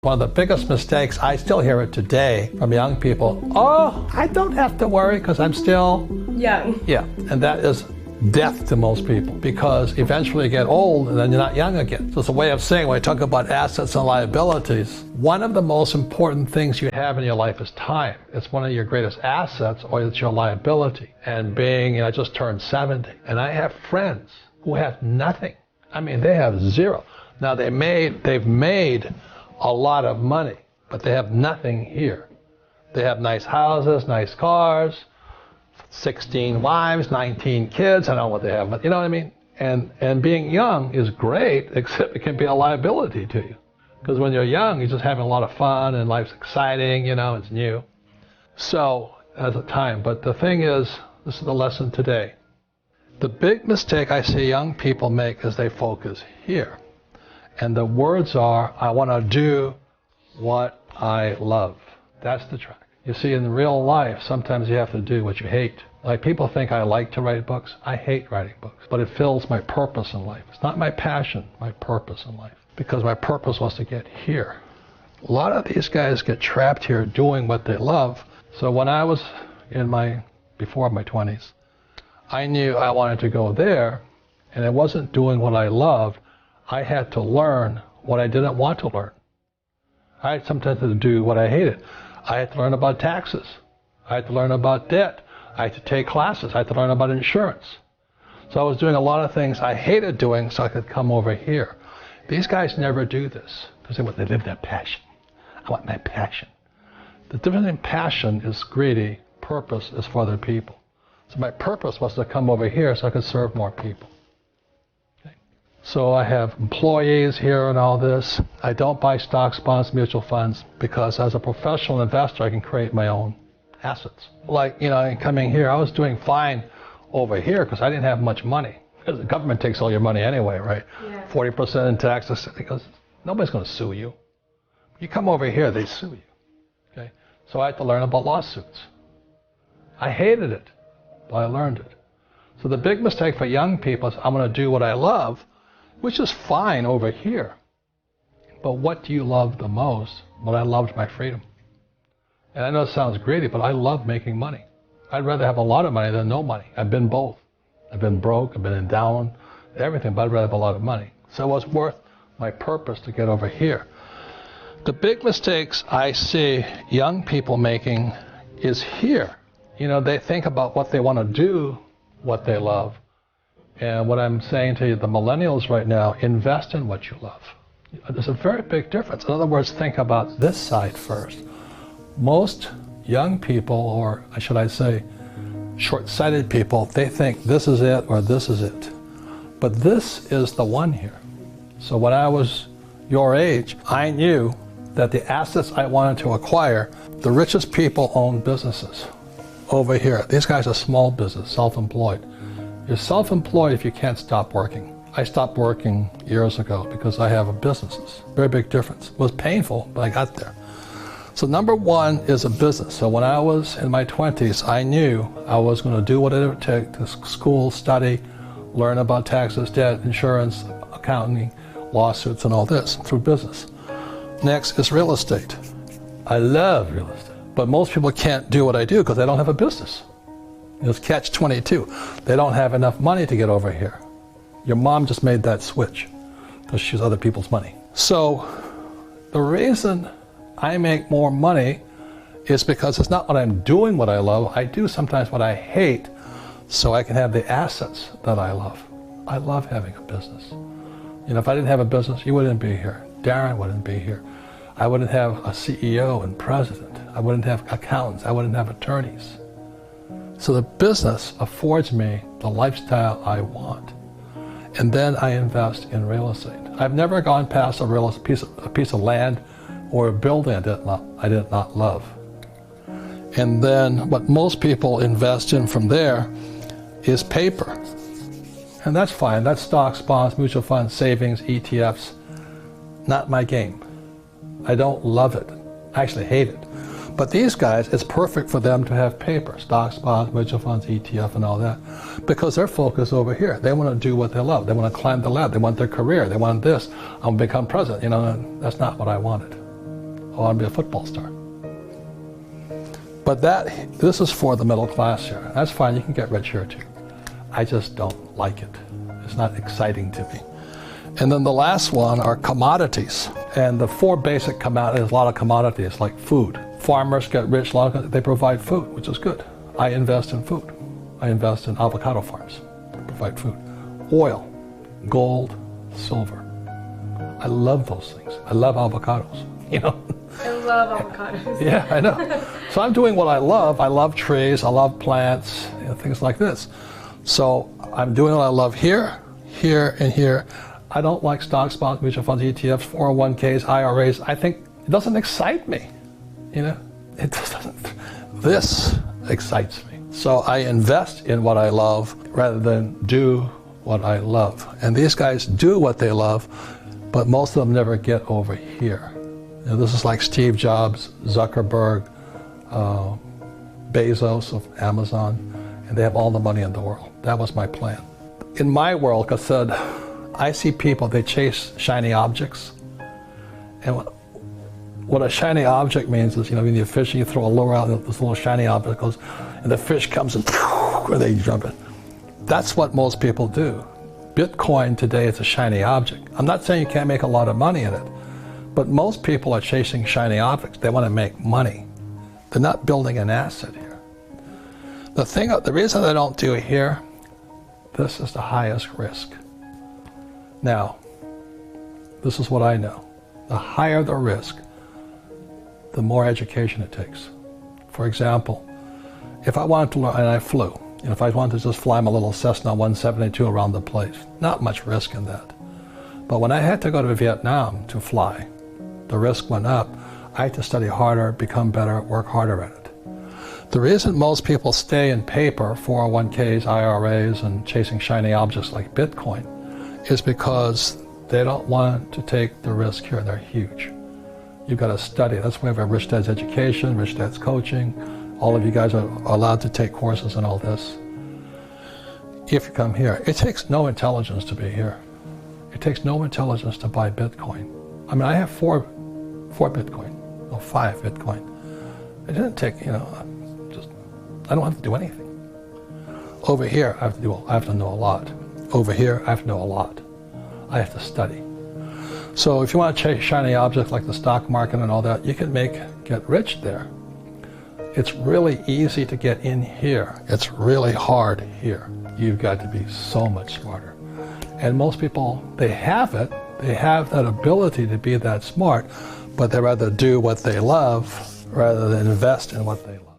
One of the biggest mistakes, I still hear it today from young people, oh, I don't have to worry because I'm still young. Yeah, and that is death to most people because eventually you get old and then you're not young again. So it's a way of saying when I talk about assets and liabilities, one of the most important things you have in your life is time. It's one of your greatest assets or it's your liability. And being, I just turned 70 and I have friends who have nothing. I mean, they have zero. Now they've made a lot of money, but they have nothing here. They have nice houses, nice cars, 16 wives, 19 kids, I don't know what they have, but you know what I mean? And being young is great, except it can be a liability to you. Because when you're young, you're just having a lot of fun and life's exciting, it's new. So, as a time, but the thing is, this is the lesson today. The big mistake I see young people make is they focus here. And the words are, I want to do what I love. That's the track. You see, in real life, sometimes you have to do what you hate. Like people think I like to write books. I hate writing books, but it fills my purpose in life. It's not my passion, my purpose in life. Because my purpose was to get here. A lot of these guys get trapped here doing what they love. So when I was before my 20s, I knew I wanted to go there, and I wasn't doing what I loved. I had to learn what I didn't want to learn. I had sometimes to do what I hated. I had to learn about taxes. I had to learn about debt. I had to take classes. I had to learn about insurance. So I was doing a lot of things I hated doing so I could come over here. These guys never do this because they live their passion. I want my passion. The difference in passion is greedy. Purpose is for other people. So my purpose was to come over here so I could serve more people. So I have employees here and all this. I don't buy stocks, bonds, mutual funds because as a professional investor, I can create my own assets. Like, coming here, I was doing fine over here because I didn't have much money. Because the government takes all your money anyway, right? Yeah. 40% in taxes because nobody's going to sue you. You come over here, they sue you. Okay? So I had to learn about lawsuits. I hated it, but I learned it. So the big mistake for young people is I'm going to do what I love, which is fine over here. But what do you love the most? Well, I loved my freedom. And I know it sounds greedy, but I love making money. I'd rather have a lot of money than no money. I've been both. I've been broke, I've been in down, everything, but I'd rather have a lot of money. So it was worth my purpose to get over here. The big mistakes I see young people making is here. They think about what they want to do, what they love. And what I'm saying to you, the millennials right now, invest in what you love. There's a very big difference. In other words, think about this side first. Most young people, or should I say, short-sighted people, they think this is it or this is it. But this is the one here. So when I was your age, I knew that the assets I wanted to acquire, the richest people own businesses. Over here, these guys are small business, self-employed. You're self-employed if you can't stop working. I stopped working years ago because I have a business. Very big difference. It was painful, but I got there. So number one is a business. So when I was in my 20s, I knew I was going to do what it would take to school, study, learn about taxes, debt, insurance, accounting, lawsuits, and all this through business. Next is real estate. I love real estate. But most people can't do what I do because they don't have a business. It's catch-22. They don't have enough money to get over here. Your mom just made that switch because she's other people's money. So the reason I make more money is because it's not what I'm doing what I love. I do sometimes what I hate so I can have the assets that I love. I love having a business. If I didn't have a business, you wouldn't be here. Darren wouldn't be here. I wouldn't have a CEO and president. I wouldn't have accountants. I wouldn't have attorneys. So the business affords me the lifestyle I want. And then I invest in real estate. I've never gone past a piece of land or a building I did not love. And then what most people invest in from there is paper. And that's fine. That's stocks, bonds, mutual funds, savings, ETFs. Not my game. I don't love it. I actually hate it. But these guys, it's perfect for them to have paper, stocks, bonds, mutual funds, ETF, and all that, because they're focused over here. They want to do what they love. They want to climb the ladder. They want their career. They want this. I'm going to become president. That's not what I wanted. I want to be a football star. But this is for the middle class here. That's fine, you can get rich here too. I just don't like it. It's not exciting to me. And then the last one are commodities. And the four basic commodities, a lot of commodities like food. Farmers get rich, they provide food, which is good. I invest in food. I invest in avocado farms to provide food. Oil, gold, silver. I love those things. I love avocados, you know. I love avocados. Yeah, I know. So I'm doing what I love. I love trees, I love plants, you know, things like this. So I'm doing what I love here, here, and here. I don't like stocks, bonds, mutual funds, ETFs, 401ks, IRAs. I think it doesn't excite me, you know. It doesn't. This excites me. So I invest in what I love rather than do what I love. And these guys do what they love, but most of them never get over here. You know, this is like Steve Jobs, Zuckerberg, Bezos of Amazon, and they have all the money in the world. That was my plan. In my world, like I said, I see people, they chase shiny objects. And what a shiny object means is, you know, when you're fishing, you throw a lure out, and this little shiny object goes, and the fish comes and or they jump it. That's what most people do. Bitcoin today is a shiny object. I'm not saying you can't make a lot of money in it, but most people are chasing shiny objects. They want to make money. They're not building an asset here. The reason they don't do it here, this is the highest risk. Now, this is what I know. The higher the risk, the more education it takes. For example, if I wanted to learn, and I flew, and if I wanted to just fly my little Cessna 172 around the place, not much risk in that. But when I had to go to Vietnam to fly, the risk went up. I had to study harder, become better, work harder at it. The reason most people stay in paper, 401ks, IRAs, and chasing shiny objects like Bitcoin, is because they don't want to take the risk here. They're huge. You've got to study. That's why we have Rich Dad's Education, Rich Dad's Coaching. All of you guys are allowed to take courses and all this. If you come here, it takes no intelligence to be here. It takes no intelligence to buy Bitcoin. I mean, I have four Bitcoin, no, 5 Bitcoin. It didn't take, you know, I don't have to do anything. Over here, I have to know a lot. Over here, I have to know a lot. I have to study. So if you want to chase shiny objects like the stock market and all that, you can get rich there. It's really easy to get in here. It's really hard here. You've got to be so much smarter. And most people, they have it. They have that ability to be that smart, but they rather do what they love rather than invest in what they love.